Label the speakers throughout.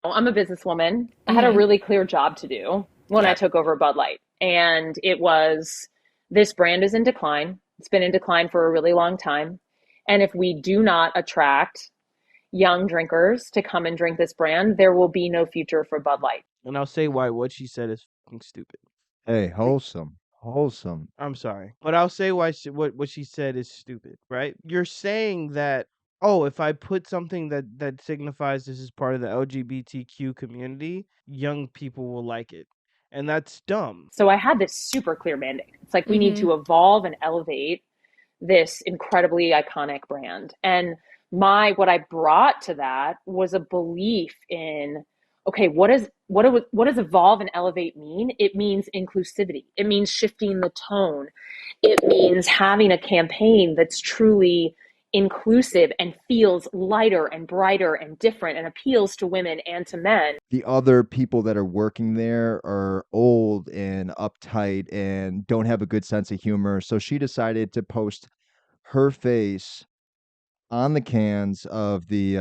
Speaker 1: I'm a businesswoman. I had a
Speaker 2: Hmm.
Speaker 1: really clear job to do when I
Speaker 2: Yeah.
Speaker 1: took over Bud Light. And it was this brand is in decline. It's been in decline for a really long time. And if we do not attract young drinkers to come and drink this brand, there will be no future for Bud Light.
Speaker 2: And I'll say why what she said is fucking stupid.
Speaker 3: Hey, wholesome, wholesome.
Speaker 2: I'm sorry, but I'll say why what she said is stupid, right? You're saying that, oh, if I put something that signifies this is part of the LGBTQ community, young people will like it, and that's dumb.
Speaker 1: So I had this super clear mandate. It's like we need
Speaker 2: Hmm.
Speaker 1: to evolve and elevate this incredibly iconic brand. And my what I brought to that was a belief in okay, what does evolve and elevate mean? It means inclusivity. It means shifting the tone. It means having a campaign that's truly inclusive and feels lighter and brighter and different and appeals to women and to men.
Speaker 3: The other people that are working there are old and uptight and don't have a good sense of humor. So she decided to post her face on the cans of the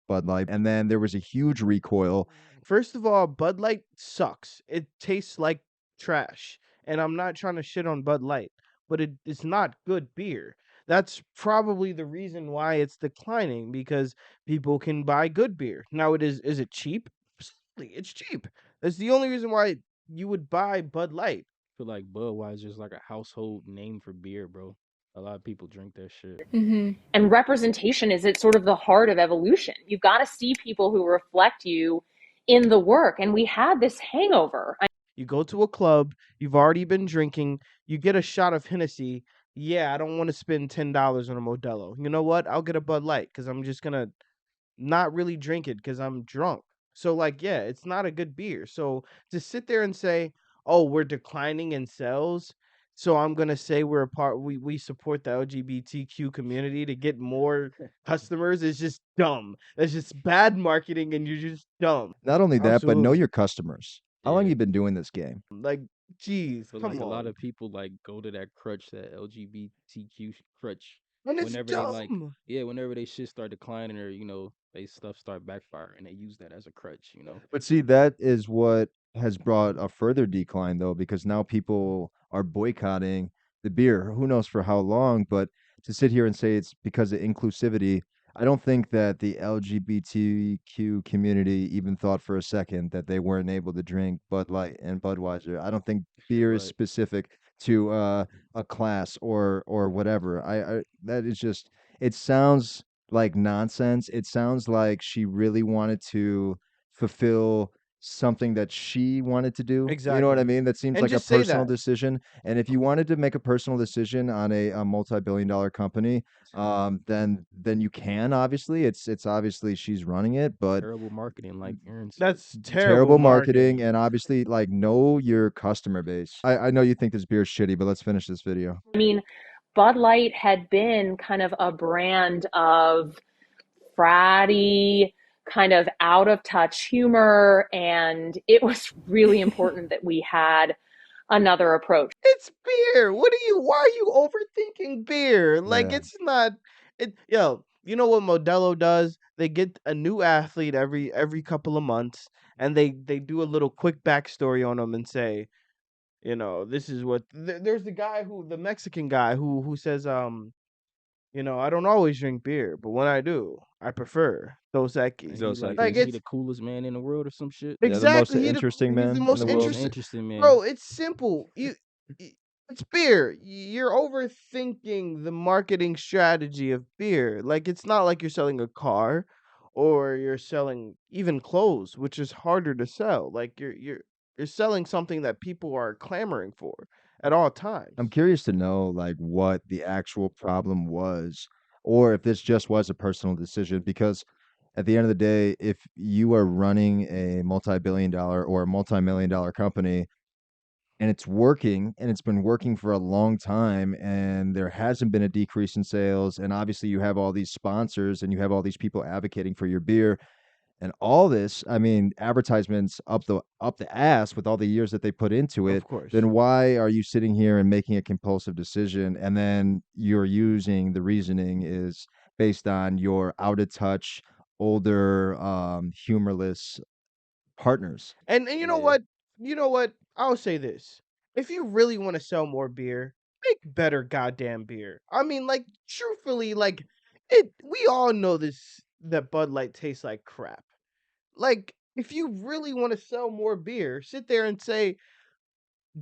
Speaker 3: Bud Light, and then there was a huge recoil.
Speaker 2: First of all, Bud Light sucks. It tastes like trash. And I'm not trying to shit on Bud Light, but it's not good beer. That's probably the reason why it's declining because people can buy good beer. Now is it cheap? Absolutely, it's cheap. That's the only reason why you would buy Bud Light.
Speaker 4: Feel like Budweiser is like a household name for beer, bro. A lot of people drink that shit.
Speaker 2: Hmm.
Speaker 1: And representation is at sort of the heart of evolution. You've got to see people who reflect you in the work. And we had this hangover.
Speaker 2: You go to a club, you've already been drinking, you get a shot of Hennessy. Yeah, I don't want to spend $10 on a Modelo. You know what? I'll get a Bud Light because I'm just gonna not really drink it because I'm drunk. So like, yeah, it's not a good beer. So to sit there and say, "Oh, we're declining in sales," so I'm gonna say we're a part. We support the LGBTQ community to get more customers is just dumb. That's just bad marketing, and you're just dumb.
Speaker 3: Not only that, but know
Speaker 2: Absolutely.
Speaker 3: your customers. How long
Speaker 4: Yeah.
Speaker 3: you been doing this game?
Speaker 2: Like, geez,
Speaker 4: Feel like
Speaker 2: come
Speaker 4: a lot
Speaker 2: on.
Speaker 4: of people like go to that crutch, that LGBTQ crutch,
Speaker 2: And it's
Speaker 4: whenever they like,
Speaker 2: dumb.
Speaker 4: yeah, whenever they shit start declining or they stuff start backfiring, they use that as a crutch.
Speaker 3: But see, that is what has brought a further decline, though, because now people are boycotting the beer. Who knows for how long? But to sit here and say it's because of inclusivity, I don't think that the LGBTQ community even thought for a second that they weren't able to drink Bud Light and Budweiser. I don't think beer is
Speaker 4: Right.
Speaker 3: specific to a class or whatever. I that is just it sounds like nonsense. It sounds like she really wanted to fulfill something that she wanted to do. You know what I
Speaker 2: Exactly.
Speaker 3: mean? That seems
Speaker 2: And
Speaker 3: like a
Speaker 2: just say
Speaker 3: personal
Speaker 2: that.
Speaker 3: decision. And if you wanted to make a personal decision on a multi-billion-dollar company, then you can obviously. It's obviously she's running it, but
Speaker 4: Terrible marketing, like Aaron said.
Speaker 2: That's terrible
Speaker 3: terrible marketing
Speaker 2: marketing.
Speaker 3: and obviously like know your customer base. I know you think this beer's shitty, but let's finish this video.
Speaker 1: I mean, Bud Light had been kind of a brand of fratty, kind of out of touch humor. And it was really important that we had another approach.
Speaker 2: It's beer. Why are you overthinking beer? Like
Speaker 3: Yeah.
Speaker 2: it's not yo, you know what Modelo does? They get a new athlete every couple of months and they do a little quick backstory on them and say, this is what there's the Mexican guy who says I don't always drink beer, but when I do, I prefer Dos
Speaker 4: And
Speaker 2: Equis.
Speaker 4: he
Speaker 3: Dos
Speaker 4: like,
Speaker 2: Like
Speaker 4: is he
Speaker 3: Equis.
Speaker 4: the coolest man in the world or some shit?
Speaker 3: Yeah, the most
Speaker 2: exactly.
Speaker 3: interesting
Speaker 2: He's the
Speaker 3: man in
Speaker 2: most
Speaker 3: the
Speaker 4: The most
Speaker 3: world.
Speaker 2: interesting.
Speaker 4: interesting man.
Speaker 2: Bro, it's simple. It's beer. You're overthinking the marketing strategy of beer. Like it's not like you're selling a car or you're selling even clothes, which is harder to sell. Like you're selling something that people are clamoring for at all
Speaker 3: I'm
Speaker 2: times.
Speaker 3: curious to know like what the actual problem was or if this just was a personal decision because at the end of the day, if you are running a multi-billion dollar or a multi-million dollar company and it's working and it's been working for a long time and there hasn't been a decrease in sales and obviously you have all these sponsors and you have all these people advocating for your beer and all this, I mean, advertisements up the ass with all the years that they put into
Speaker 2: Of
Speaker 3: it,
Speaker 2: course.
Speaker 3: then why are you sitting here and making a compulsive decision and then you're using the reasoning is based on your out of touch older, humorless partners.
Speaker 2: And you know
Speaker 3: Yeah.
Speaker 2: what? You know what? I'll say this. If you really want to sell more beer, make better goddamn beer. I mean, like, truthfully, like, we all know this that Bud Light tastes like crap. Like, if you really want to sell more beer, sit there and say,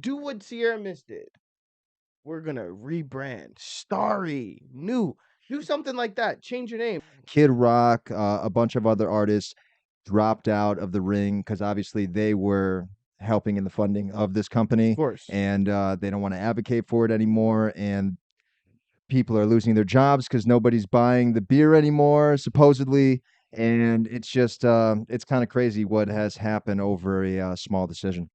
Speaker 2: do what Sierra Mist did. We're gonna rebrand, Starry, new, do something like that. Change your name.
Speaker 3: Kid Rock, a bunch of other artists dropped out of the ring because obviously they were helping in the funding of this
Speaker 2: Of
Speaker 3: company,
Speaker 2: course.
Speaker 3: and they don't want to advocate for it anymore. And people are losing their jobs because nobody's buying the beer anymore, supposedly. And it's just, it's kind of crazy what has happened over a small decision.